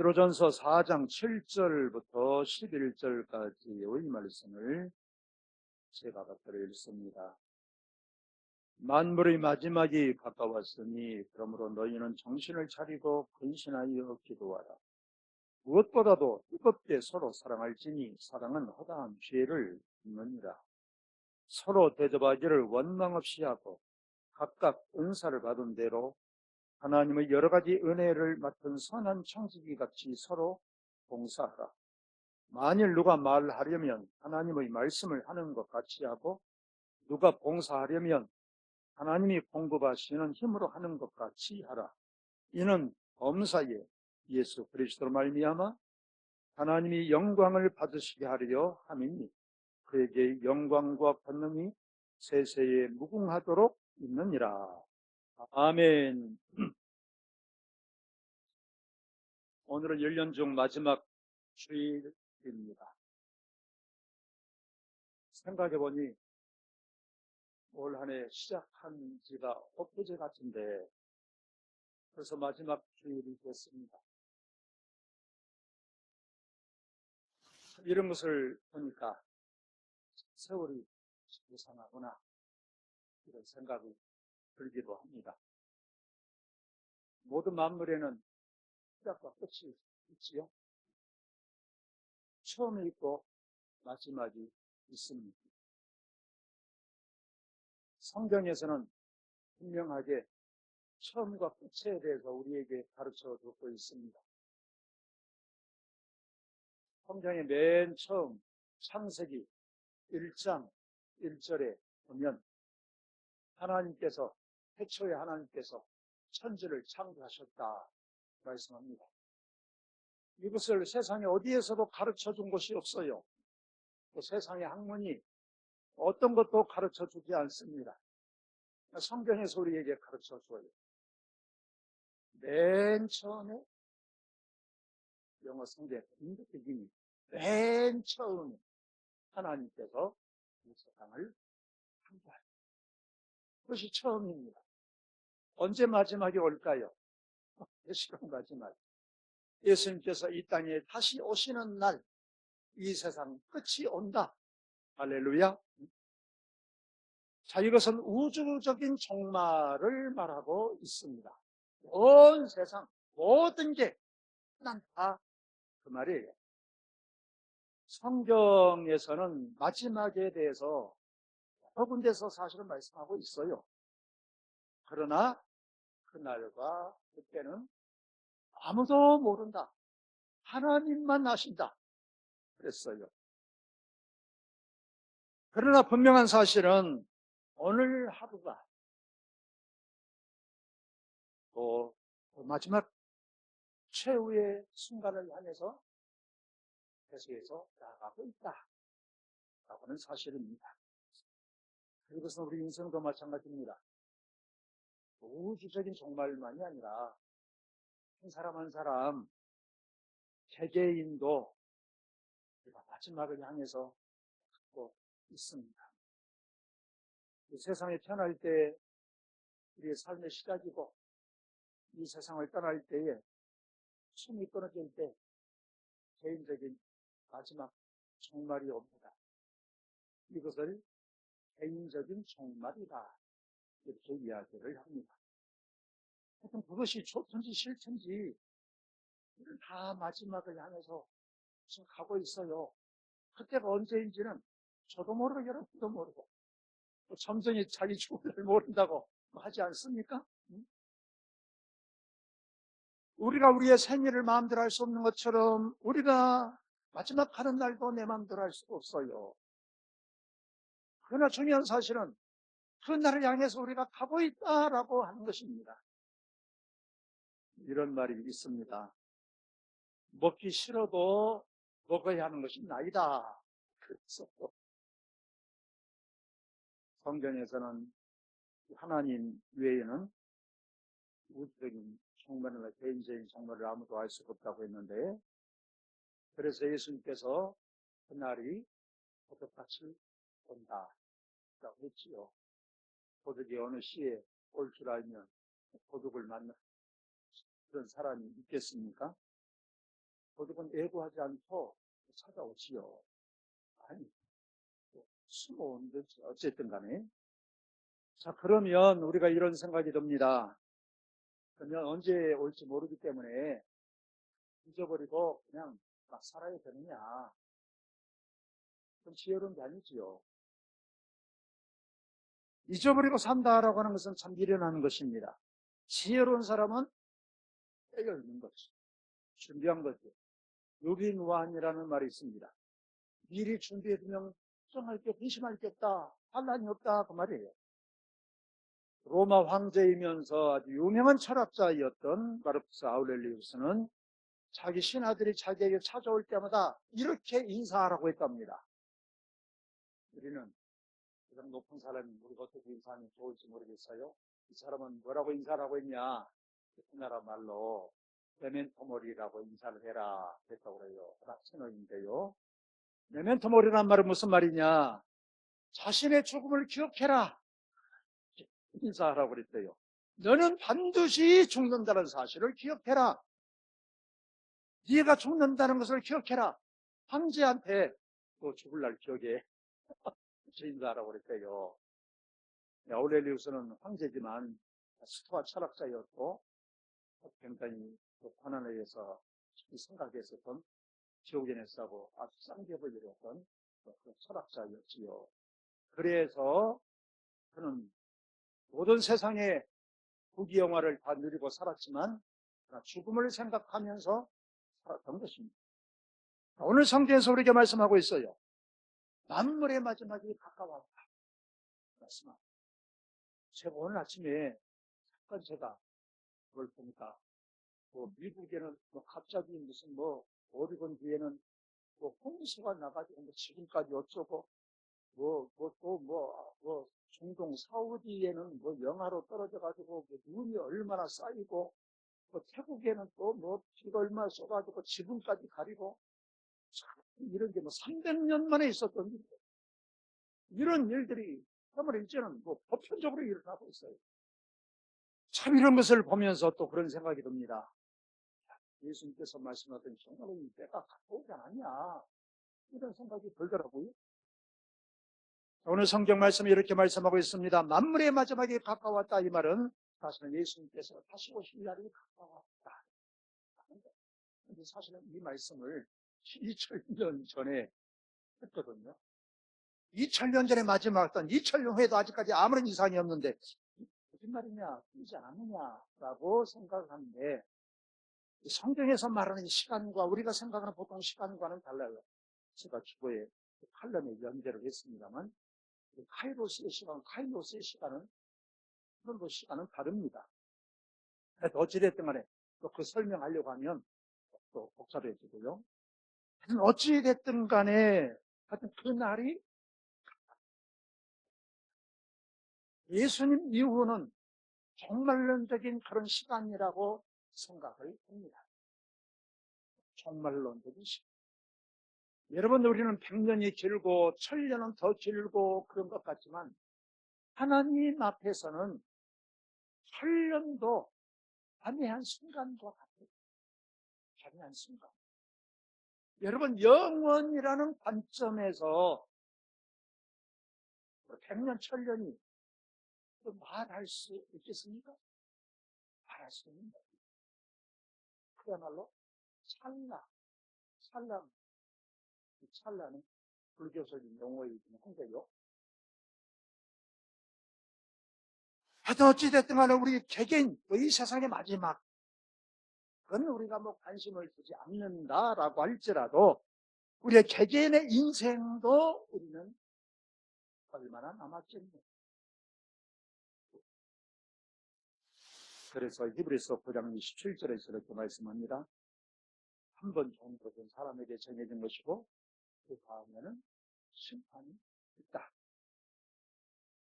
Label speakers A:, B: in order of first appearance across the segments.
A: 베드로전서 4장 7절부터 11절까지의 말씀을 제가 갖도록 읽습니다. 만물의 마지막이 가까웠으니 그러므로 너희는 정신을 차리고 근신하여 기도하라. 무엇보다도 뜨겁게 서로 사랑할지니 사랑은 허다한 죄를 덮느니라. 서로 대접하기를 원망 없이 하고 각각 은사를 받은 대로 하나님의 여러 가지 은혜를 맡은 선한 청지기 같이 서로 봉사하라. 만일 누가 말하려면 하나님의 말씀을 하는 것 같이 하고 누가 봉사하려면 하나님이 공급하시는 힘으로 하는 것 같이 하라. 이는 범사에 예수 그리스도로 말미암아 하나님이 영광을 받으시게 하려 함이니 그에게 영광과 권능이 세세에 무궁하도록 있느니라. 아멘. 오늘은 1년 중 마지막 주일입니다. 생각해보니 올 한 해 시작한 지가 엊그제 같은데 벌써 마지막 주일이 됐습니다. 이런 것을 보니까 세월이 이상하구나 이런 생각이 들기도 합니다. 모든 만물에는 시작과 끝이 있지요. 처음이 있고 마지막이 있습니다. 성경에서는 분명하게 처음과 끝에 대해서 우리에게 가르쳐 주고 있습니다. 성경의 맨 처음 창세기 1장 1절에 보면 하나님께서 태초에 하나님께서 천지를 창조하셨다 말씀합니다. 이것을 세상에 어디에서도 가르쳐 준 것이 없어요. 또 세상의 학문이 어떤 것도 가르쳐 주지 않습니다. 성경에서 우리에게 가르쳐 줘요. 맨 처음에 영어 성경 in the beginning, 맨 처음에 하나님께서 이 세상을 창조하셨다. 그것이 처음입니다. 언제 마지막이 올까요? 예수님 마지막. 예수님께서 이 땅에 다시 오시는 날 이 세상 끝이 온다. 할렐루야. 자, 이것은 우주적인 종말을 말하고 있습니다. 온 세상 모든 게 난 다 그 말이에요. 성경에서는 마지막에 대해서 여러 군데서 사실은 말씀하고 있어요. 그러나 그날과 그때는 아무도 모른다. 하나님만 아신다. 그랬어요. 그러나 분명한 사실은 오늘 하루가 또 마지막 최후의 순간을 향해서 계속해서 나아가고 있다. 라고는 사실입니다. 이것은 우리 인생도 마찬가지입니다. 우주적인 종말만이 아니라 한 사람 한 사람 개개인도 마지막을 향해서 가고 있습니다. 이 세상에 태어날 때 우리의 삶의 시작이고 이 세상을 떠날 때에 숨이 끊어질 때 개인적인 마지막 종말이 옵니다. 이것을 개인적인 종말이다 이렇게 이야기를 합니다. 하여튼 그것이 좋든지 싫든지 우리는 다 마지막을 향해서 지금 가고 있어요. 그때가 언제인지는 저도 모르고 여러분도 모르고 또 점성이 자기 죽음을 모른다고 하지 않습니까? 우리가 우리의 생일을 마음대로 할 수 없는 것처럼 우리가 마지막 가는 날도 내 마음대로 할 수가 없어요. 그러나 중요한 사실은 그 날을 향해서 우리가 가고 있다라고 하는 것입니다. 이런 말이 있습니다. 먹기 싫어도 먹어야 하는 것이 나이다. 그래서 성경에서는 하나님 외에는 우주적인 종말이나 개인적인 종말을 아무도 알 수가 없다고 했는데 그래서 예수님께서 그날이 도둑같이 온다 라고 했지요. 도둑이 어느 시에 올 줄 알면 도둑을 만나 그런 사람이 있겠습니까? 도둑은 애도하지 않고 찾아오지요. 아니, 숨어온 듯이 어쨌든 간에. 자, 그러면 우리가 이런 생각이 듭니다. 그러면 언제 올지 모르기 때문에 잊어버리고 그냥 막 살아야 되느냐. 그럼 지혜로운 게 아니지요. 잊어버리고 산다라고 하는 것은 참 미련한 것입니다. 지혜로운 사람은 깨어 있는 거지. 준비한 거죠. 유빈우한이라는 말이 있습니다. 미리 준비해두면 걱정할 게 근심할 게 없다. 환란이 없다. 그 말이에요. 로마 황제이면서 아주 유명한 철학자였던 마르쿠스 아우렐리우스는 자기 신하들이 자기에게 찾아올 때마다 이렇게 인사하라고 했답니다. 우리는 가장 높은 사람이 우리가 어떻게 인사하면 좋을지 모르겠어요. 이 사람은 뭐라고 인사를 하고 있냐? 그 나라 말로 메멘토모리라고 인사를 해라 했다고 그래요. 라틴어인데요. 메멘토모리란 말은 무슨 말이냐? 자신의 죽음을 기억해라. 인사하라고 그랬대요. 너는 반드시 죽는다는 사실을 기억해라. 네가 죽는다는 것을 기억해라. 황제한테 또 죽을 날 기억해. 인사하라고 그랬대요. 아우렐리우스는 황제지만 스토아 철학자였고 굉장히 고난에 의해서 생각했었던 디오게네스하고 아주 쌍벽을 이뤘던 철학자였지요. 그래서 그는 모든 세상의 부귀영화를 다 누리고 살았지만 죽음을 생각하면서 살았던 것입니다. 오늘 성경에서 우리에게 말씀하고 있어요. 만물의 마지막이 가까웠다. 말씀합니다. 제가 오늘 아침에 잠깐 제가 그걸 보니까 미국에는 갑자기 무슨 오리건 뒤에는 홍수가 나가지고 지금까지 어쩌고 중동 사우디에는 영하로 떨어져가지고 눈이 얼마나 쌓이고 태국에는 또 비가 얼마나 쏟아지고 지붕까지 가리고 이런 게 300년 만에 있었던 일이에요. 이런 일들이 정말 이제는 보편적으로 일어나고 있어요. 참 이런 것을 보면서 또 그런 생각이 듭니다. 예수님께서 말씀하던 정말로 이 때가 가까우지 않았냐 이런 생각이 들더라고요. 오늘 성경 말씀이 이렇게 말씀하고 있습니다. 만물의 마지막이 가까웠다. 이 말은 사실은 예수님께서 다시 오실 날이 가까웠다. 그런데 사실은 이 말씀을 2000년 전에 했거든요. 2000년 전에 마지막 던 2000년 후에도 아직까지 아무런 이상이 없는데 무슨 말이냐, 틀리지 않았느냐라고 생각을 하는데 성경에서 말하는 시간과 우리가 생각하는 보통 시간과는 달라요. 제가 주보에 칼럼에 연재를 했습니다만 카이로스의 시간은 그런 시간은 다릅니다. 어찌됐든 간에 또 그 설명하려고 하면 또 복잡해지고요. 어찌됐든 간에 하여튼 그 날이 예수님 이후는 종말론적인 그런 시간이라고 생각을 합니다. 종말론적인 시간. 여러분, 우리는 100년이 길고 1000년은 더 길고 그런 것 같지만 하나님 앞에서는 1000년도 밤의 한 순간과 같아요. 밤의 한 순간. 여러분, 영원이라는 관점에서 100년, 1000년이 말할 수 있겠습니까? 말할 수 있는 거예요. 그야말로 찰나는 불교적인 용어이긴 한데요. 하여튼 어찌됐든 간에 우리 개개인, 이 세상의 마지막, 그건 우리가 관심을 두지 않는다라고 할지라도 우리의 개개인의 인생도 우리는 얼마나 남았겠냐. 그래서 히브리서 9장 27절에서 이렇게 말씀합니다. 한 번 종로된 사람에게 정해진 것이고 그 다음에는 심판이 있다.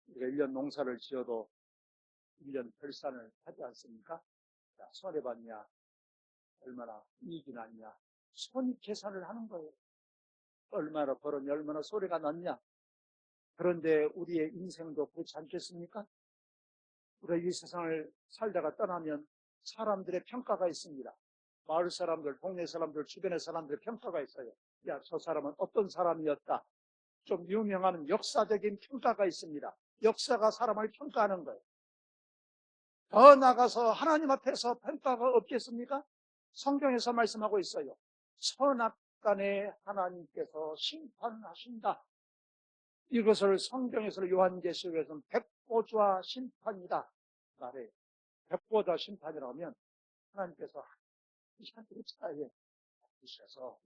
A: 우리가 1년 농사를 지어도 1년 결산을 하지 않습니까? 자, 손해봤냐, 얼마나 이익이 났냐, 손익 계산을 하는 거예요. 얼마나 벌었냐, 얼마나 소리가 났냐. 그런데 우리의 인생도 그렇지 않겠습니까? 우리가 이 세상을 살다가 떠나면 사람들의 평가가 있습니다. 마을 사람들, 동네 사람들, 주변의 사람들 평가가 있어요. 야, 저 사람은 어떤 사람이었다. 좀 유명한 역사적인 평가가 있습니다. 역사가 사람을 평가하는 거예요. 더 나가서 하나님 앞에서 평가가 없겠습니까? 성경에서 말씀하고 있어요. 선악간에 하나님께서 심판하신다. 이것을 성경에서 요한계시록에서는 백보좌 심판이다 말해요. 백보좌 심판이라면 하나님께서 이사람들 사이에 주셔서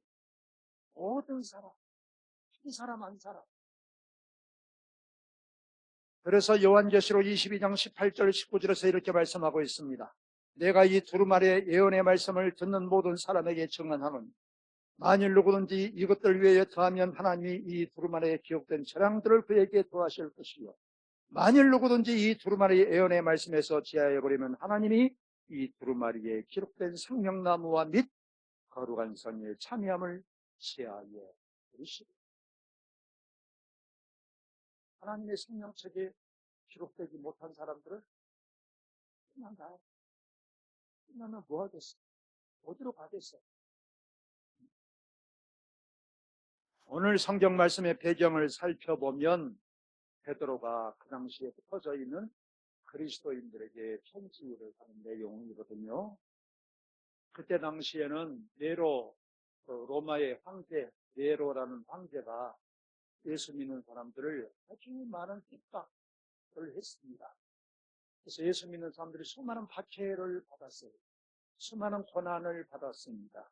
A: 모든 사람, 한 사람 한 사람. 그래서 요한계시록 22장 18절 19절에서 이렇게 말씀하고 있습니다. 내가 이 두루마리의 예언의 말씀을 듣는 모든 사람에게 증언하노니 만일 누구든지 이것들 위에 더하면 하나님이 이 두루마리에 기록된 재앙들을 그에게 더하실 것이요 만일 누구든지 이 두루마리의 예언의 말씀에서 제하여 버리면 하나님이 이 두루마리에 기록된 생명나무와 및 거룩한 성에 참여함을 제하여 버리시리라. 하나님의 생명책에 기록되지 못한 사람들은 끝난다. 끝나면 뭐 하겠어? 어디로 가겠어? 오늘 성경 말씀의 배경을 살펴보면 베드로가 그 당시에 흩어져 있는 그리스도인들에게 편지를 하는 내용이거든요. 그때 당시에는 네로, 로마의 황제 네로라는 황제가 예수 믿는 사람들을 아주 많은 핍박을 했습니다. 그래서 예수 믿는 사람들이 수많은 박해를 받았어요. 수많은 고난을 받았습니다.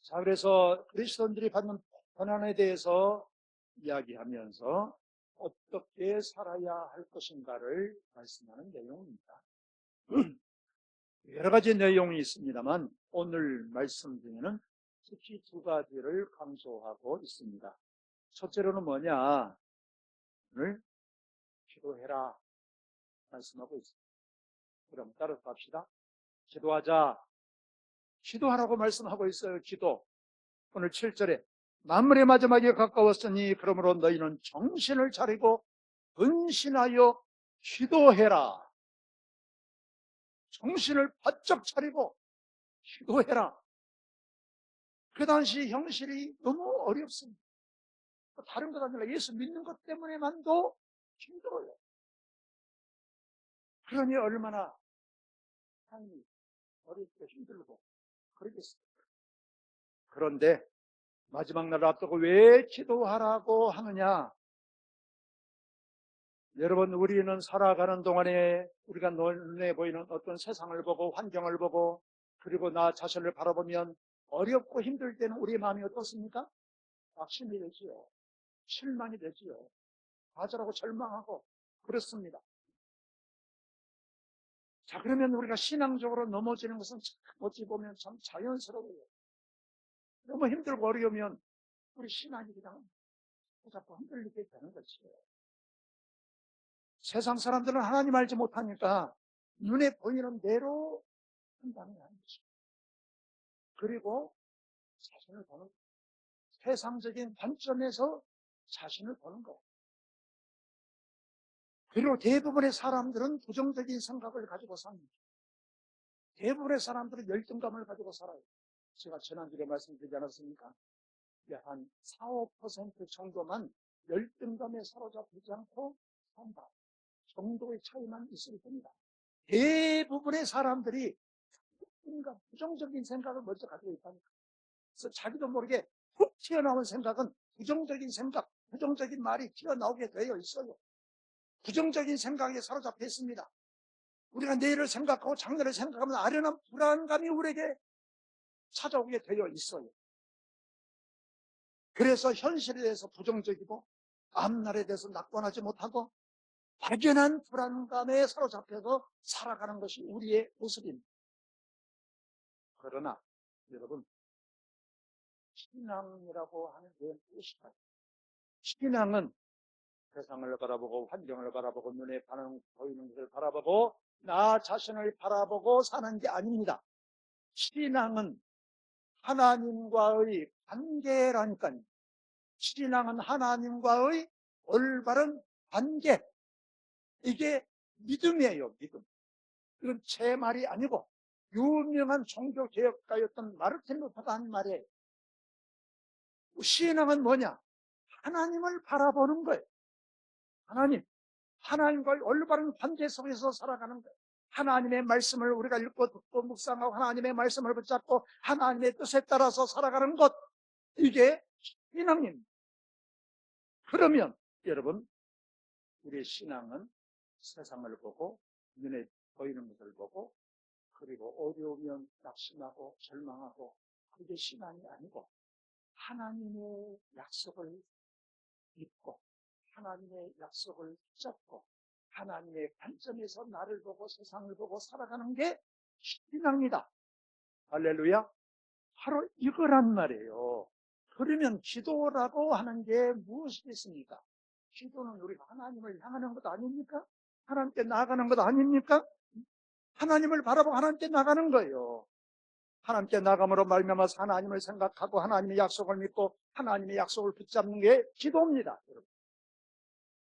A: 자, 그래서 그리스도인들이 받는 고난에 대해서 이야기하면서 어떻게 살아야 할 것인가를 말씀하는 내용입니다. 여러 가지 내용이 있습니다만 오늘 말씀 중에는 특히 두 가지를 강조하고 있습니다. 첫째로는 뭐냐? 오늘 기도해라 말씀하고 있습니다. 그럼 따라서 갑시다. 기도하자. 기도하라고 말씀하고 있어요. 기도. 오늘 7절에 만물의 마지막에 가까웠으니 그러므로 너희는 정신을 차리고 근신하여 기도해라. 정신을 바짝 차리고 기도해라. 그 당시 형실이 너무 어렵습니다. 다른 것 아니라 예수 믿는 것 때문에만도 힘들어요. 그러니 얼마나 삶이 어렵고 힘들고 그러겠습니까? 그런데 마지막 날을 앞두고 왜 기도하라고 하느냐? 여러분, 우리는 살아가는 동안에 우리가 눈에 보이는 어떤 세상을 보고 환경을 보고 그리고 나 자신을 바라보면 어렵고 힘들 때는 우리의 마음이 어떻습니까? 낙심이 되지요. 실망이 되지요. 좌절하고 절망하고 그렇습니다. 자, 그러면 우리가 신앙적으로 넘어지는 것은 어찌 보면 참 자연스러워요. 너무 힘들고 어려우면 우리 신앙이 그냥 자꾸 흔들리게 되는 것이에요. 세상 사람들은 하나님 알지 못하니까 눈에 보이는 대로 판단을 하는 것이죠. 그리고 자신을 보는 세상적인 관점에서 자신을 보는 거예요. 그리고 대부분의 사람들은 부정적인 생각을 가지고 삽니다. 대부분의 사람들은 열등감을 가지고 살아요. 제가 지난주에 말씀드리지 않았습니까? 한 4, 5% 정도만 열등감에 사로잡히지 않고 산다 정도의 차이만 있을 겁니다. 대부분의 사람들이 부정적인 생각을 먼저 가지고 있다니까. 그래서 자기도 모르게 훅 튀어나온 생각은 부정적인 생각, 부정적인 말이 튀어나오게 되어 있어요. 부정적인 생각에 사로잡혀 있습니다. 우리가 내일을 생각하고 장래를 생각하면 아련한 불안감이 우리에게 찾아오게 되어 있어요. 그래서 현실에 대해서 부정적이고 앞날에 대해서 낙관하지 못하고 막연한 불안감에 사로잡혀서 살아가는 것이 우리의 모습입니다. 그러나 여러분, 신앙이라고 하는 게 무엇일까요? 신앙은 세상을 바라보고 환경을 바라보고 눈에 보이는 것을 바라보고 나 자신을 바라보고 사는 게 아닙니다. 신앙은 하나님과의 관계라니까요. 신앙은 하나님과의 올바른 관계. 이게 믿음이에요, 믿음. 이건 제 말이 아니고 유명한 종교개혁가였던 마르틴 루터가 한 말에 신앙은 뭐냐? 하나님을 바라보는 거예요. 하나님과의 올바른 관계 속에서 살아가는 거예요. 하나님의 말씀을 우리가 읽고 듣고 묵상하고 하나님의 말씀을 붙잡고 하나님의 뜻에 따라서 살아가는 것, 이게 신앙입니다. 그러면 여러분, 우리의 신앙은 세상을 보고 눈에 보이는 것을 보고 그리고 어려우면 낙심하고 절망하고, 그게 신앙이 아니고 하나님의 약속을 믿고 하나님의 약속을 붙잡고 하나님의 관점에서 나를 보고 세상을 보고 살아가는 게 신앙이다. 할렐루야. 바로 이거란 말이에요. 그러면 기도라고 하는 게 무엇이겠습니까? 기도는 우리가 하나님을 향하는 것 아닙니까? 하나님께 나아가는 것 아닙니까? 하나님을 바라보고 하나님께 나가는 거예요. 하나님께 나감으로 말미암아서 하나님을 생각하고 하나님의 약속을 믿고 하나님의 약속을 붙잡는 게 기도입니다. 여러분.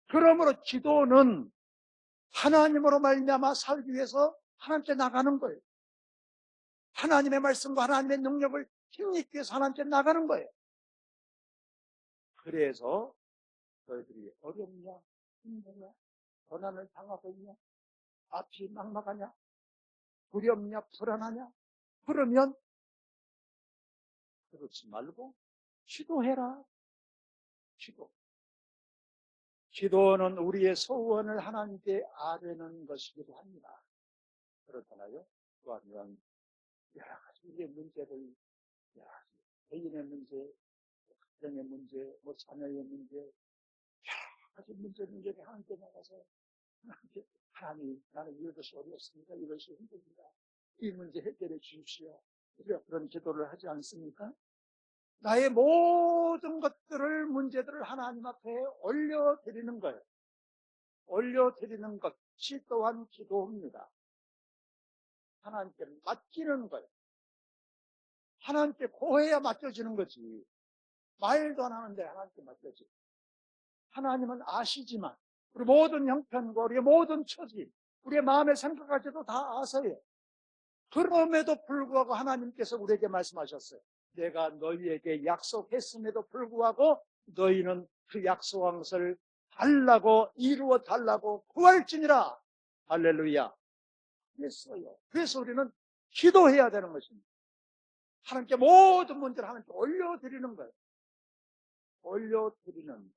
A: 그러므로 기도는 하나님으로 말미암아 살기 위해서 하나님께 나가는 거예요. 하나님의 말씀과 하나님의 능력을 힘입기 위해서 하나님께 나가는 거예요. 그래서 너희들이 어렵냐, 힘드냐, 고난을 당하고 있냐, 앞이 막막하냐, 두렵냐, 불안하냐, 그러면 그렇지 말고 기도해라. 기도는 우리의 소원을 하나님께 아뢰는 것이기도 합니다. 그렇잖아요. 또한 여러 가지 우리의 문제를, 여러 가지 개인의 문제, 가정의 문제, 자녀의 문제, 여러 가지 문제를 하나님께 나가서 하나님, 나는 이것이 어렵습니다. 이것이 힘듭니다. 이 문제 해결해 주십시오. 우리가 그런 기도를 하지 않습니까? 나의 모든 것들을, 문제들을 하나님 앞에 올려드리는 거예요. 올려드리는 것이 또한 기도입니다. 하나님께 맡기는 거예요. 하나님께 고해야 맡겨지는 거지. 말도 안 하는데 하나님께 맡겨지. 하나님은 아시지만 우리 모든 형편과 우리의 모든 처지, 우리의 마음의 생각까지도 다 아세요. 그럼에도 불구하고 하나님께서 우리에게 말씀하셨어요. 내가 너희에게 약속했음에도 불구하고 너희는 그 약속한 것을 달라고, 이루어 달라고 구할지니라. 할렐루야. 그랬어요. 그래서 우리는 기도해야 되는 것입니다. 하나님께 모든 문제를 하나님께 올려드리는 거예요. 올려드리는 거예요.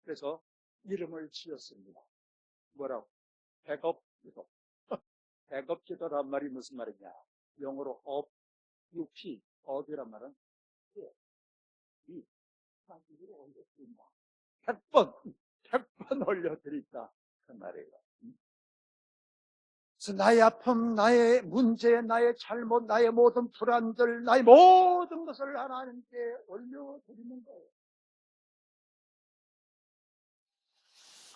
A: 그래서 이름을 지었습니다. 뭐라고? 백업기도. 백업기도란 말이 무슨 말이냐? 영어로 업, UP, 업이란 말은 이 하나님으로 올려드린다. 100번 올려드린다. 그 말이에요. 그래서 나의 아픔, 나의 문제, 나의 잘못, 나의 모든 불안들, 나의 모든 것을 하나님께 올려드리는 거예요.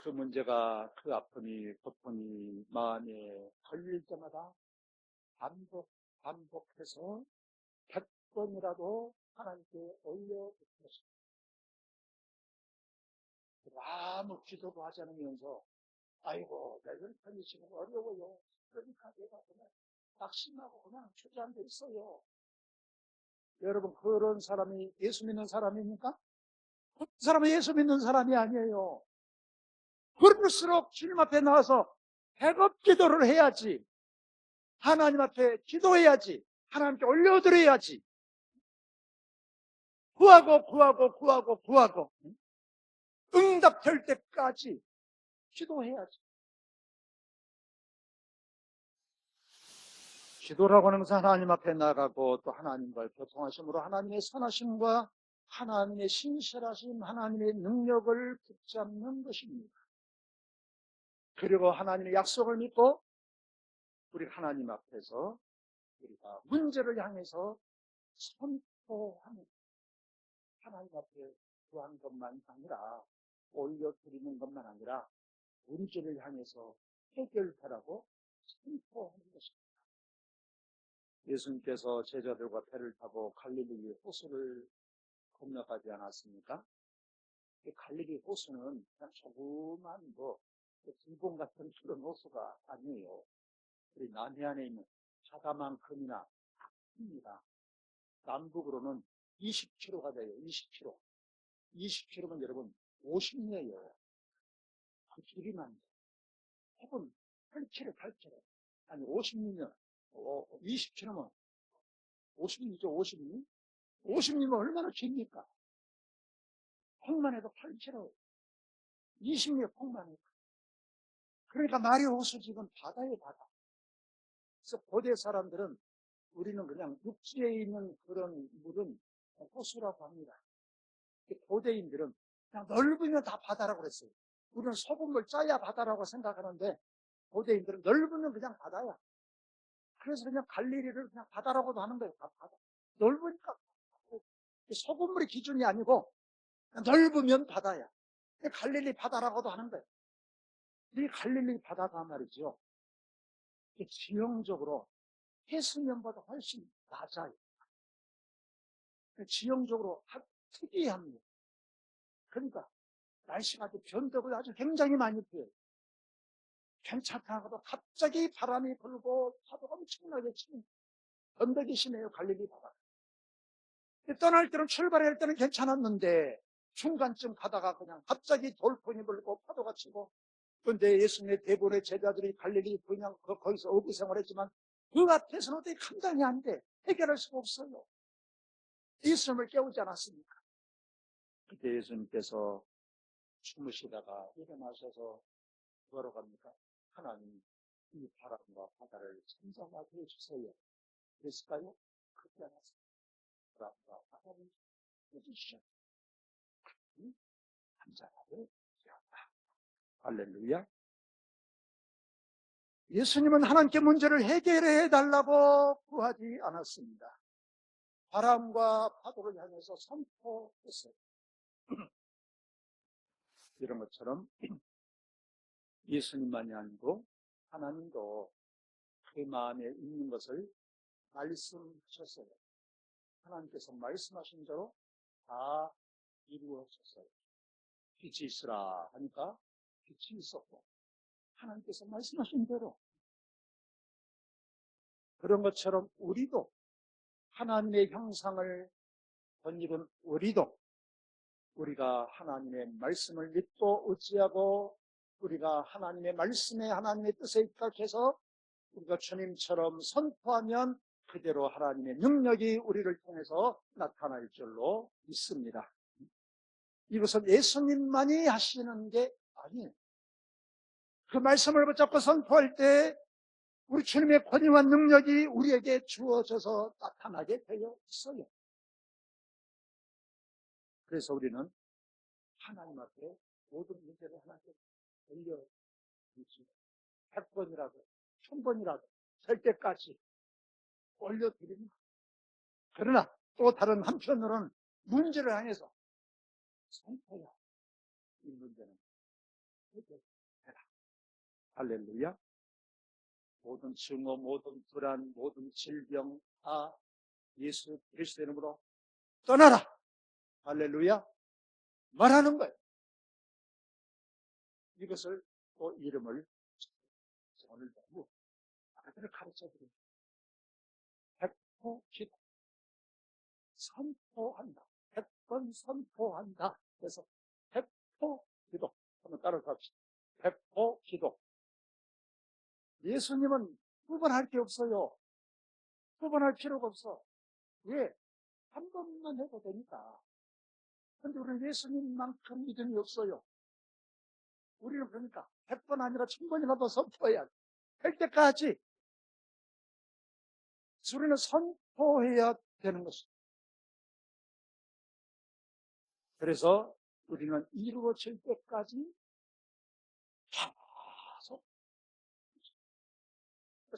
A: 그 문제가, 그 아픔이, 고통이 마음에 걸릴 때마다 반복해서 100번이라도 하나님께 올려드리는 것입니다. 아무 기도도 하지 않으면서 아이고, 내 형편이 지금 어려워요. 그러니까 내가 그냥 낙심하고 그냥 주저앉아 있어요. 여러분, 그런 사람이 예수 믿는 사람입니까? 그 사람은 예수 믿는 사람이 아니에요. 그럴수록 주님 앞에 나와서 백업 기도를 해야지. 하나님 앞에 기도해야지. 하나님께 올려드려야지. 구하고 응답될 때까지 기도해야지. 기도라고 하는 것은 하나님 앞에 나가고 또 하나님과의 교통하심으로 하나님의 선하심과 하나님의 신실하심, 하나님의 능력을 붙잡는 것입니다. 그리고 하나님의 약속을 믿고 우리 하나님 앞에서 우리가 문제를 향해서 선포하는, 하나님 앞에 구한 것만 아니라, 올려드리는 것만 아니라 문제를 향해서 해결하라고 선포하는 것입니다. 예수님께서 제자들과 배를 타고 갈릴리 호수를 건너가지 않았습니까? 갈릴리 호수는 그냥 조그만 길봉 같은 그런 호수가 아니에요. 우리 남해안에 있는 바다만큼이나 큽니다. 남북으로는 20km가 돼요. 20km. 20km면 여러분 50리예요. 그 길이만. 혹은 8km, 8km. 아니 50리면 20km면 50리죠. 50리. 50리면 얼마나 깁니까? 폭만 해도 8km. 20리 폭만 해도. 그러니까 말이 호수지금 바다에 바다. 그래서 고대 사람들은 우리는 그냥 육지에 있는 그런 물은 호수라고 합니다. 고대인들은 그냥 넓으면 다 바다라고 그랬어요. 우리는 소금을 짜야 바다라고 생각하는데 고대인들은 넓으면 그냥 바다야. 그래서 그냥 갈릴리를 그냥 바다라고도 하는 거예요. 다 바다. 넓으니까 소금물이 기준이 아니고 넓으면 바다야. 갈릴리 바다라고도 하는 거예요. 이 갈릴리 바다가 말이죠. 지형적으로 해수면보다 훨씬 낮아요. 지형적으로 특이합니다. 그러니까 날씨가 아주 변덕을 아주 굉장히 많이 피해요. 괜찮다 하고도 갑자기 바람이 불고 파도가 엄청나게 치는 변덕이 심해요. 갈릴리 바다. 떠날 때는 출발할 때는 괜찮았는데 중간쯤 가다가 그냥 갑자기 돌풍이 불고 파도가 치고 그런데 예수님의 대부분의 제자들이 갈릴리 그냥 거기서 어부 생활했지만 그 앞에서는 어떻게 감당이 안 돼. 해결할 수가 없어요. 예수님을 깨우지 않았습니까? 그때 예수님께서 주무시다가 일어나셔서 뭐라고 합니까? 하나님 이 바람과 바다를 잠잠하게 해주세요. 그랬을까요? 그렇지 않았습니다. 바람과 바다를 해주시오. 잠잠하게 되었다. 할렐루야. 예수님은 하나님께 문제를 해결해 달라고 구하지 않았습니다. 바람과 파도를 향해서 선포했어요. 이런 것처럼 예수님만이 아니고 하나님도 그 마음에 있는 것을 말씀하셨어요. 하나님께서 말씀하신 대로 다 이루어졌어요. 빛이 있으라 하니까 빛이 있었고 하나님께서 말씀하신 대로 그런 것처럼 우리도 하나님의 형상을 덧입은 우리가 하나님의 말씀을 믿고 의지하고 우리가 하나님의 말씀에 하나님의 뜻에 입각해서 우리가 주님처럼 선포하면 그대로 하나님의 능력이 우리를 통해서 나타날 줄로 믿습니다. 이것은 예수님만이 하시는 게 아니에요. 그 말씀을 붙잡고 선포할 때 우리 주님의 권위와 능력이 우리에게 주어져서 나타나게 되어 있어요. 그래서 우리는 하나님 앞에 모든 문제를 하나님께 올려드리지 100번이라도 1000번이라도 될 때까지 올려드립니다. 그러나 또 다른 한편으로는 문제를 향해서 선포야. 이 문제는 해결해라. 할렐루야. 모든 증오, 모든 불안, 모든 질병 다 예수 그리스도의 이름으로 떠나라. 할렐루야. 말하는 거예요. 이것을 또 이름을 오늘 너무 아들을 가르쳐 드립니다. 백포 기도. 선포한다. 100번 선포한다. 그래서 백포 기도. 한번 따라서 합시다. 백포 기도. 예수님은 두 번 할 게 없어요. 두 번 할 필요가 없어. 왜? 한 번만 해도 되니까. 근데 우리는 예수님만큼 믿음이 없어요. 우리는 그러니까 100번 아니라 1000번이라도 선포해야 돼. 할 때까지 우리는 선포해야 되는 것입니다. 그래서 우리는 이루어질 때까지 계속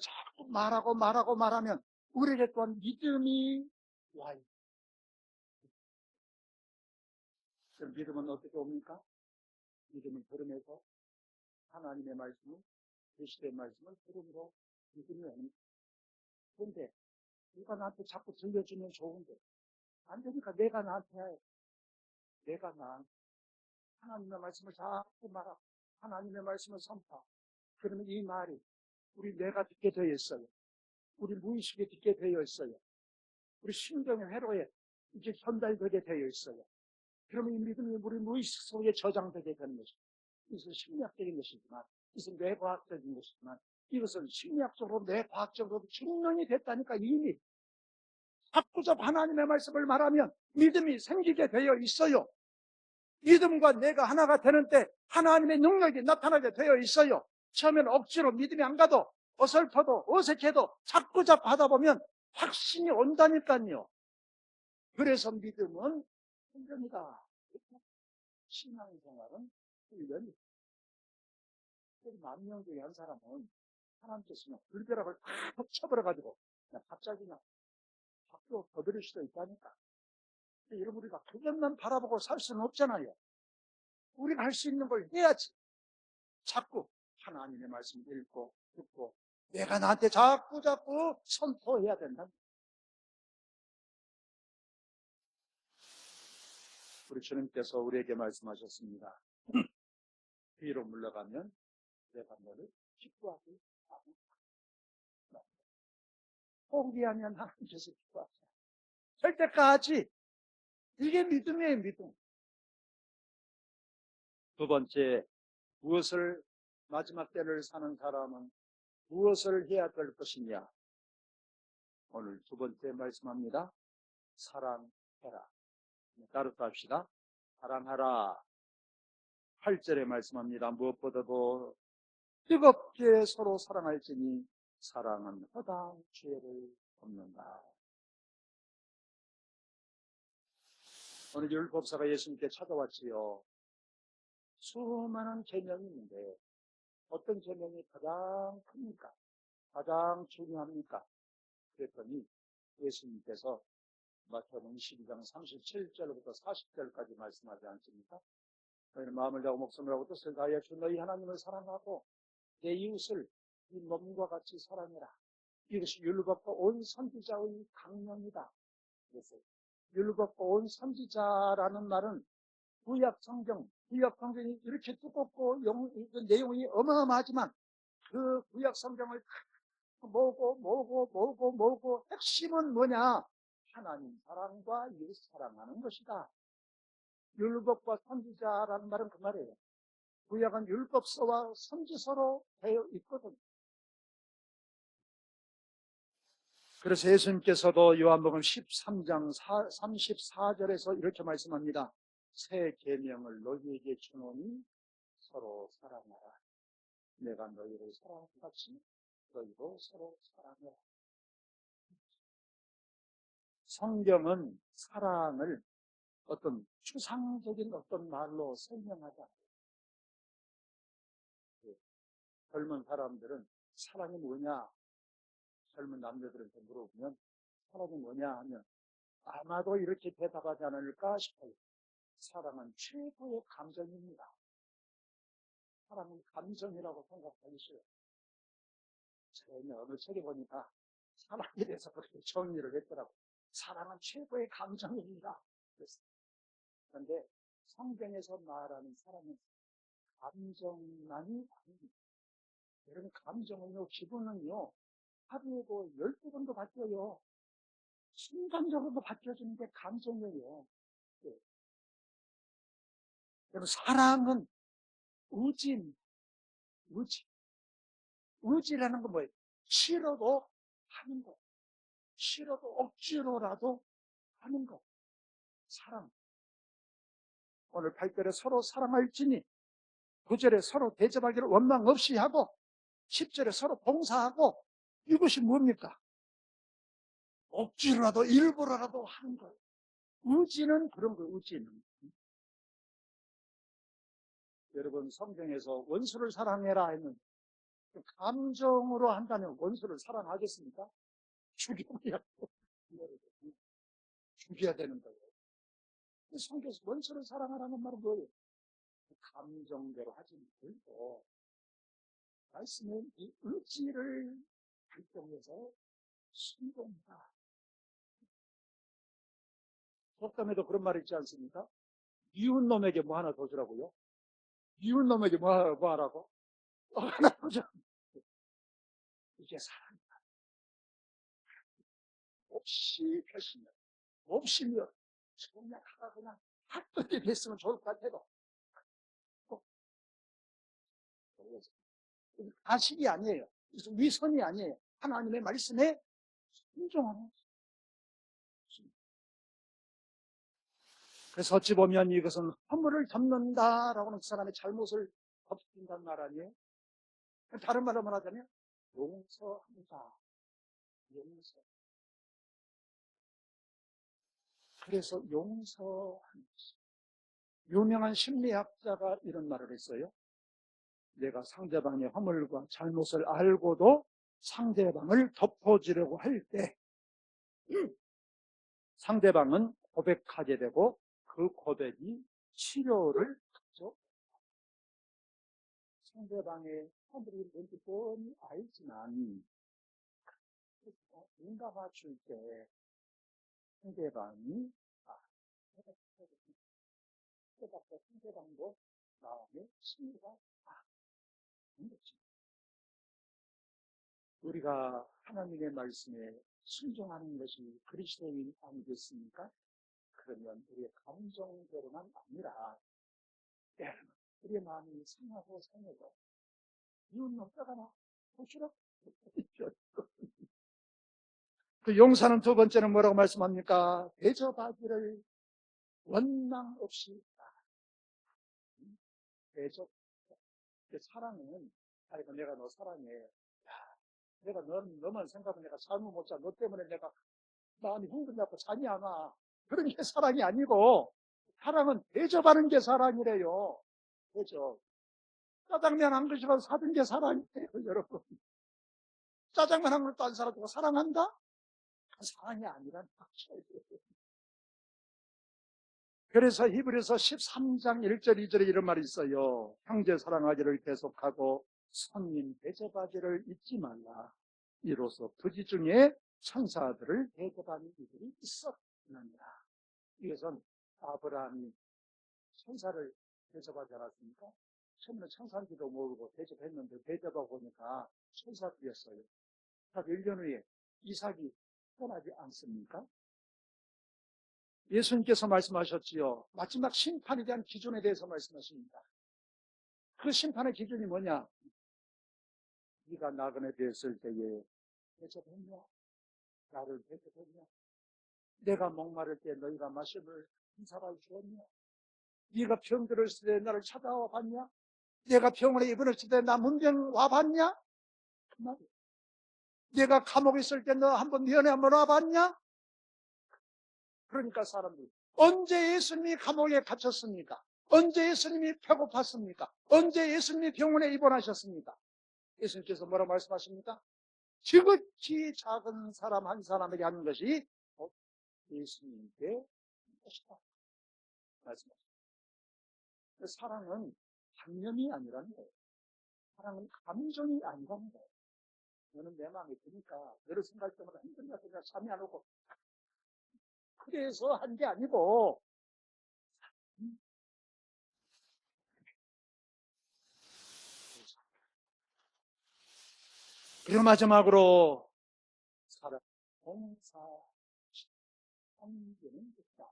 A: 자꾸 말하면 우리에게 또한 믿음이 와요. 그럼 믿음은 어떻게 옵니까? 믿음을 들으면서 하나님의 말씀을, 계시의 말씀을 들음으로 믿음이 옵니다. 그런데 누가 나한테 자꾸 들려주면 좋은데 안 되니까 내가 나한테 해야 해. 내가 나한테 하나님의 말씀을 자꾸 말하고 하나님의 말씀을 선포하고 그러면 이 말이 우리 뇌가 듣게 되어 있어요. 우리 무의식에 듣게 되어 있어요. 우리 신경의 회로에 이제 전달되게 되어 있어요. 그러면 이 믿음이 우리 무의식 속에 저장되게 되는 것입니다. 이것은 심리학적인 것이지만, 이것은 뇌과학적인 것이지만, 이것은 심리학적으로 뇌과학적으로 증명이 됐다니까. 이미 자꾸자 하나님의 말씀을 말하면 믿음이 생기게 되어 있어요. 믿음과 내가 하나가 되는 때 하나님의 능력이 나타나게 되어 있어요. 처음에는 억지로 믿음이 안 가도 어설퍼도 어색해도 자꾸자 받아보면 확신이 온다니까요. 그래서 믿음은 훈련이다. 신앙생활은 훈련이다. 만명 중에 한 사람은 하나님께서 그냥 불벼락을 탁 쳐버려가지고 그냥 갑자기 그냥 밖으로 거버릴 수도 있다니까. 여러분, 우리가 그것만 바라보고 살 수는 없잖아요. 우리가 할 수 있는 걸 해야지. 자꾸 하나님의 말씀 읽고 듣고 내가 나한테 자꾸 선포해야 된다. 우리 주님께서 우리에게 말씀하셨습니다. 위로 물러가면 내가 너를 기뻐하게 하겠다. 포기하면 하나님께서 기뻐하세요. 될 때까지. 이게 믿음이에요, 믿음. 두 번째, 무엇을 마지막 때를 사는 사람은 무엇을 해야 될 것이냐? 오늘 두 번째 말씀합니다. 사랑해라. 따로 합시다. 사랑하라. 8절에 말씀합니다. 무엇보다도 뜨겁게 서로 사랑할지니 사랑은 허다한 죄를 덮는다. 어느 율법사가 예수님께 찾아왔지요. 수많은 계명이 있는데 어떤 계명이 가장 큽니까? 가장 중요합니까? 그랬더니 예수님께서 마태복음 12장 37절부터 40절까지 말씀하지 않습니까? 너희는 마음을 다하고 목숨을 하고 뜻을 다하여 주 너희 하나님을 사랑하고 내 이웃을 이 몸과 같이 사랑해라. 이것이 율법과 온 선지자의 강령이다. 그래서 율법과 온 선지자라는 말은 구약 성경이 이렇게 두껍고 내용이 어마어마하지만 그 구약 성경을 모으고 핵심은 뭐냐? 하나님 사랑과 이웃 사랑하는 것이다. 율법과 선지자라는 말은 그 말이에요. 구약은 율법서와 선지서로 되어 있거든요. 그래서 예수님께서도 요한복음 13장 34절에서 이렇게 말씀합니다. 새 계명을 너희에게 주노니 서로 사랑하라. 내가 너희를 사랑한 같이 너희도 서로 사랑해라. 성경은 사랑을 어떤 추상적인 어떤 말로 설명하지 않아요. 젊은 사람들은 사랑이 뭐냐? 젊은 남자들한테 물어보면 사랑이 뭐냐 하면 아마도 이렇게 대답하지 않을까 싶어요. 사랑은 최고의 감정입니다. 사랑은 감정이라고 생각하기 싫어요. 제가 어느 책에 보니까 사랑에 대해서 그렇게 정리를 했더라고요. 사랑은 최고의 감정입니다. 그런데 성경에서 말하는 사랑은 감정만이 아닙니다. 여러분, 감정은요, 기분은요, 하루에도 12번도 바뀌어요. 순간적으로도 바뀌어지는 게 감정이에요. 네. 여러분, 사랑은 의지입니다. 의지라는 건 뭐예요? 싫어도 하는 거. 싫어도 억지로라도 하는 거. 사랑. 오늘 8절에 서로 사랑할지니 9절에 서로 대접하기를 원망 없이 하고 10절에 서로 봉사하고 이것이 뭡니까? 억지로라도 일부러라도 하는 거예요. 의지는 그런 거예요. 의지는. 여러분, 성경에서 원수를 사랑해라 했는데 감정으로 한다면 원수를 사랑하겠습니까? 죽여야 되는 거예요. 성경에서 원수를 사랑하라는 말은 뭐예요? 감정대로 하지 말고 말씀은 이 의지를 발동해서 순종하라. 속담에도 그런 말이 있지 않습니까? 미운 놈에게 뭐 하나 더 주라고요? 미운 놈에게 뭐 하라고? 하나 더 줘. 이게 사랑이다. 몹시 표시면, 몹시며, 그냥 하다 그냥 학교에 됐으면 좋을 것 같아도, 가식이 아니에요. 위선이 아니에요. 하나님의 말씀에 순종하는. 그래서 어찌 보면 이것은 허물을 덮는다라고는 그 사람의 잘못을 덮는다는 말 아니에요? 다른 말로 말하자면 용서한다. 용서. 그래서 용서하는 것이. 유명한 심리학자가 이런 말을 했어요. 내가 상대방의 허물과 잘못을 알고도 상대방을 덮어주려고 할 때 상대방은 고백하게 되고 그 고백이 치료를 하죠. 상대방의 허물이 뭔지 뻔히 알지만 눈 감아줄 때 상대방이 깨닫고 상대방도 마음의 심리가 있는 거죠. 우리가 하나님의 말씀에 순종하는 것이 그리스도인 아니겠습니까? 그러면 우리의 감정대로만 아니라 때로는 우리의 마음이 상하고 상해도 이웃 어쩌거나 보시라. 그 용사는 두 번째는 뭐라고 말씀합니까? 대접하기를 원망 없이 대접. 사랑은 아이고 내가 너 사랑해. 야, 내가 너만 생각하면 내가 잠을 못 자. 너 때문에 내가 마음이 흥분하고 잠이 안 와. 그런 게 사랑이 아니고 사랑은 대접하는 게 사랑이래요. 대접. 짜장면 한 그릇이라도 사준 게 사랑이에요, 여러분. 짜장면 한 그릇도 안 사주고 사랑한다? 사랑이 아니란 거죠. 그래서 히브리서 13장 1절 2절에 이런 말이 있어요. 형제 사랑하기를 계속하고 손님 대접하기를 잊지 말라. 이로써 부지 중에 천사들을 대접하는 이들이 있었느니라. 이것은 아브라함이 천사를 대접하지 않았습니까? 처음에 천사인지도 모르고 대접했는데 대접하고 보니까 천사들이었어요. 1년 후에 이삭이 떠나지 않습니까? 예수님께서 말씀하셨지요. 마지막 심판에 대한 기준에 대해서 말씀하십니다. 그 심판의 기준이 뭐냐? 네가 나그네 되었을 때에 대접했냐? 나를 대접했냐? 내가 목마를 때 너희가 마시물 인사를 주었냐? 네가 병들었을 때 나를 찾아와 봤냐? 내가 병원에 입원했을 때 나 문병 와봤냐? 그 말이야. 내가 감옥에 있을 때 너 한번 면회 한번 와봤냐? 그러니까 사람들이 언제 예수님이 감옥에 갇혔습니까? 언제 예수님이 배고팠습니까? 언제 예수님이 병원에 입원하셨습니까? 예수님께서 뭐라고 말씀하십니까? 지극히 작은 사람 한 사람에게 하는 것이 예수님께 하는 것이다. 말씀하십니다. 사랑은 관념이 아니라는 거예요. 사랑은 감정이 아니라는 거예요. 너는 내 마음에 드니까 너를 생각할 때마다 힘들다 그냥 잠이 안 오고 그래서 한 게 아니고 그리고 마지막으로 사랑, 봉사, 섬기는 것이다.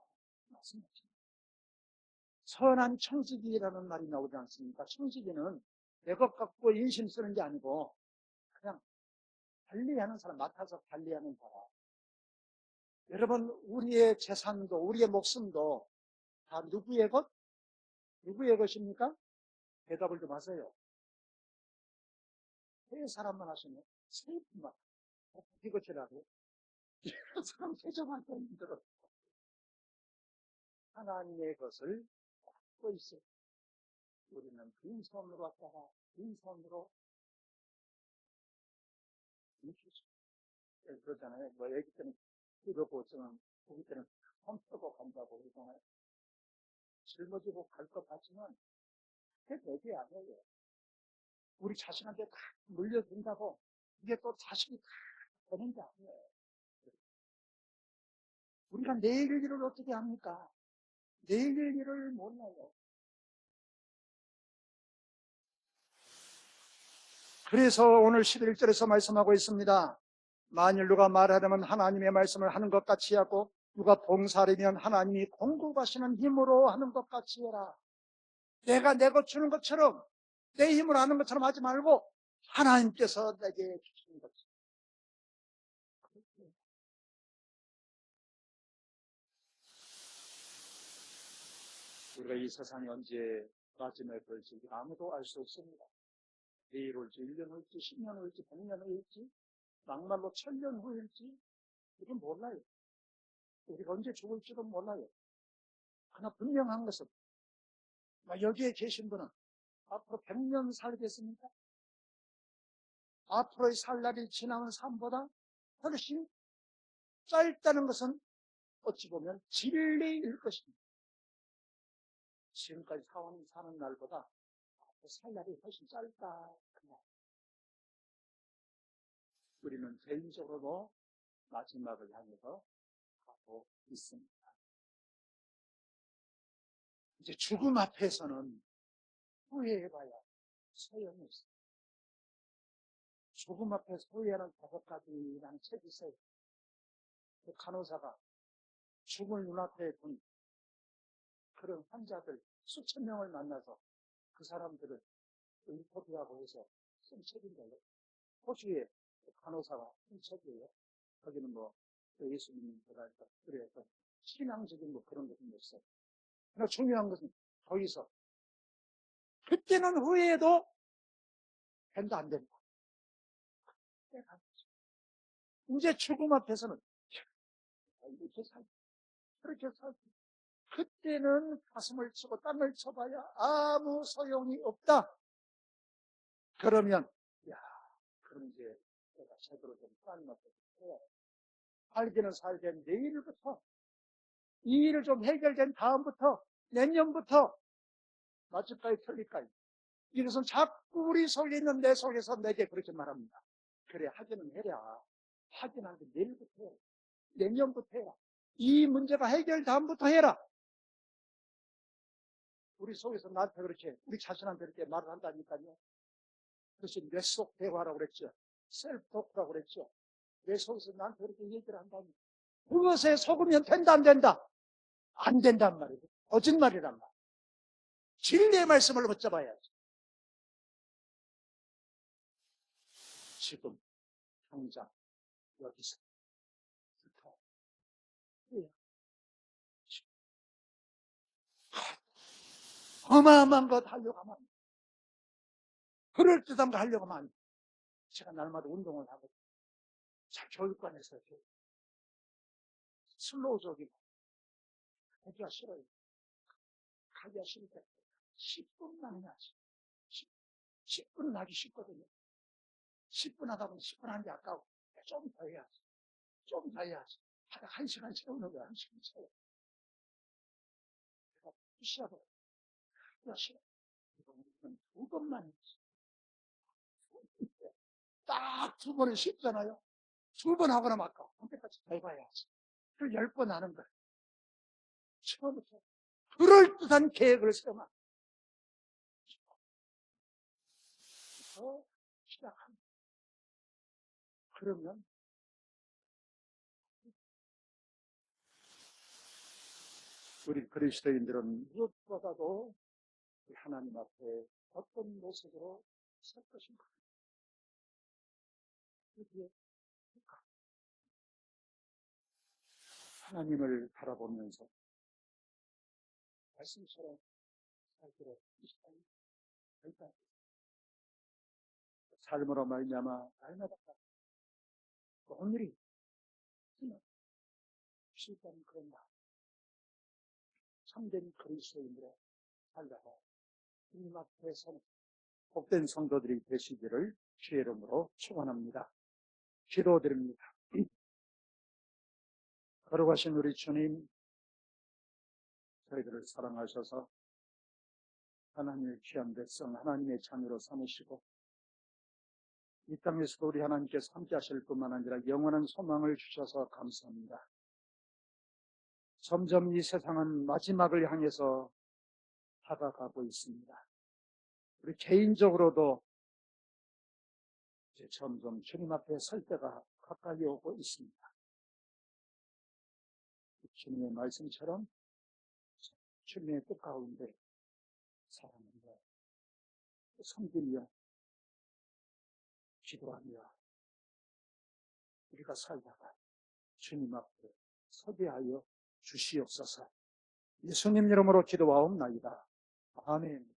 A: 말씀하십니다. 선한 청지기라는 말이 나오지 않습니까? 청지기는 내 것 갖고 인심 쓰는 게 아니고 그냥 관리하는 사람, 맡아서 관리하는 사람. 여러분, 우리의 재산도, 우리의 목숨도 다 누구의 것? 누구의 것입니까? 대답을 좀 하세요. 세 사람만 하시면, 세 분만. 이것이라도. 이런 사람 대접하기 힘들어. 하나님의 것을 갖고 있어요. 우리는 빈손으로 왔다가 빈손으로 묵히죠. 그러잖아요. 뭐, 애기 때는 이러고 저는 보기 때는 손 펴고 간다고 그러잖아요. 짊어지고 갈 것 같지만 그게 되게 아니에요. 우리 자신한테 다 물려준다고 이게 또 자식이 다 되는 게 아니에요. 우리가 내일 일을 어떻게 합니까? 내일 일을 몰라요. 그래서 오늘 11절에서 말씀하고 있습니다. 만일 누가 말하려면 하나님의 말씀을 하는 것 같이 하고 누가 봉사하려면 하나님이 공급하시는 힘으로 하는 것 같이 해라. 내가 내 것 주는 것처럼 내 힘으로 하는 것처럼 하지 말고 하나님께서 내게 주시는 것처럼. 우리가 이 세상에 언제 마지막에 걸지 아무도 알 수 없습니다. 내일 올지, 1년 올지, 10년 올지, 100년 올지, 막말로 1000년 후일지, 우리는 몰라요. 우리가 언제 죽을지도 몰라요. 하나 분명한 것은, 여기에 계신 분은 앞으로 100년 살겠습니까? 앞으로의 살 날이 지나는 삶보다 훨씬 짧다는 것은 어찌 보면 진리일 것입니다. 지금까지 사는 날보다 앞으로 살 날이 훨씬 짧다. 우리는 개인적으로도 마지막을 향해서 가고 있습니다. 이제 죽음 앞에서는 후회해봐야 소용이 없습니다. 죽음 앞에서 후회하는 5가지라는 책이 있어요. 그 간호사가 죽음을 눈앞에 둔 그런 환자들 수천 명을 만나서 그 사람들을 인터뷰하고 해서 쓴 책인데요. 호주의 간호사가 쓴 책이에요. 거기는 예수 믿는 거랄까 그래서 신앙적인 그런 것은 없어요. 그러나 중요한 것은 거기서 그때는 후회해도 된다 안 된다. 이제 죽음 앞에서는 이렇게 살고 그렇게 살고 그때는 가슴을 치고 땀을 쳐봐야 아무 소용이 없다. 그러면 그럼 이제 내가 제대로 좀 하나님 앞에 해야 돼. 살기는 살되 내일부터 이 일을 좀 해결된 다음부터 내년부터 마치까지 틀릴까요? 이것은 자꾸 우리 속에 있는 내 속에서 내게 그렇게 말합니다. 그래 하기는 해라. 하긴 한데 내일부터 해라. 내년부터 해라. 이 문제가 해결 다음부터 해라. 우리 속에서 나한테 그렇게 우리 자신한테 그렇게 말을 한다니까요. 그것이 뇌속 대화라고 그랬죠. 셀프 토크라고 그랬죠. 내 속에서 나한테 그렇게 얘기를 한다니. 그것에 속으면 된다 안 된다? 안 된단 말이에요. 거짓말이란 말이에요. 진리의 말씀을 붙잡아야지. 지금 당장 여기서 부터 어마어마한 것 하려고 하면 그럴듯한 거 하려고 하면 제가 날마다 운동을 하고 자 교육관에서 슬로우적이고 하기가 싫어요. 하기가 싫을 때 10분만 해야지. 10분은 하기 쉽거든요. 10분 하다 보면 10분 하는 게 아까워. 좀 더 해야지. 좀 더 해야지. 하다 1시간 채우는 거야. 1시간 채워. 내가 푸시하고 하기가 싫어. 이건 2번만 해야지. 딱 2번은 쉽잖아요. 2번 하고 나면 아까워. 언제까지 더 해봐야지. 그걸 10번 하는 거야. 처음부터 그럴듯한 계획을 세워놔. 시작합니다. 그러면 우리 그리스도인들은 무엇보다도 하나님 앞에 어떤 모습으로 설 것인가? 하나님을 바라보면서 말씀처럼 살기로 일단 삶으로 말미암아 날마다 오늘이 실패하는 그런 마음 참된 그리스도인들의 살다가 주님 앞에 서는 복된 성도들이 되시기를 주의 이름으로 축원합니다. 기도드립니다. 거룩하신 우리 주님, 저희들을 사랑하셔서 하나님의 귀한 백성, 하나님의 자녀로 삼으시고 이 땅에서도 우리 하나님께서 함께 하실 뿐만 아니라 영원한 소망을 주셔서 감사합니다. 점점 이 세상은 마지막을 향해서 다가가고 있습니다. 우리 개인적으로도 이제 점점 주님 앞에 설 때가 가까이 오고 있습니다. 주님의 말씀처럼 주님의 뜻 가운데 사랑하며 섬기며 기도하며 우리가 살다가 주님 앞에 서게 하여 주시옵소서. 예수님 이름으로 기도하옵나이다. 아멘.